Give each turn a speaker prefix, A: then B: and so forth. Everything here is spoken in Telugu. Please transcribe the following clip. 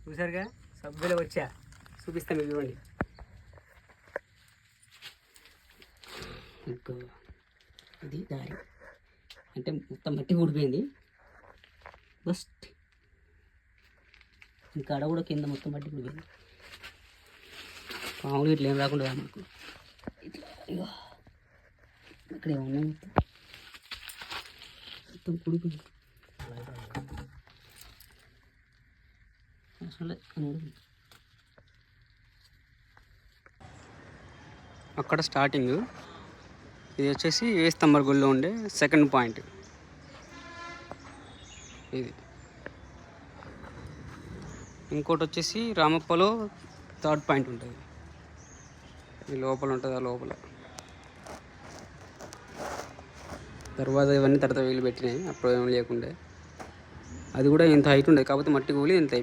A: చూసారుగా సభ్యులు వచ్చా చూపిస్తాం ఇవ్వండి. ఇంకా ఇది దారి అంటే మొత్తం మట్టి ఊడిపోయింది. ఫస్ట్ ఇంకా అడ కూడా కింద మొత్తం మట్టి ఊడిపోయింది. మామూలుగా ఇట్లా ఏం రాకుండా మాకు ఇట్లా ఇగో ఇక్కడ ఏమన్నా మొత్తం కుడిపోయింది. అసలు అక్కడ స్టార్టింగ్ ఇది వచ్చేసి వేస్తంబర్ గుడిలో ఉండే సెకండ్ పాయింట్. ఇది ఇంకోటి వచ్చేసి రామప్పలో థర్డ్ పాయింట్ ఉంటుంది. ఈ లోపల ఉంటుంది. ఆ లోపల దర్వాజా ఇవన్నీ తర్వాత వీలు పెట్టినాయి. అప్పుడు ఏం లేకుండే అది కూడా ఇంత హైట్ ఉండేది, కాకపోతే మట్టి కూలి ఇంత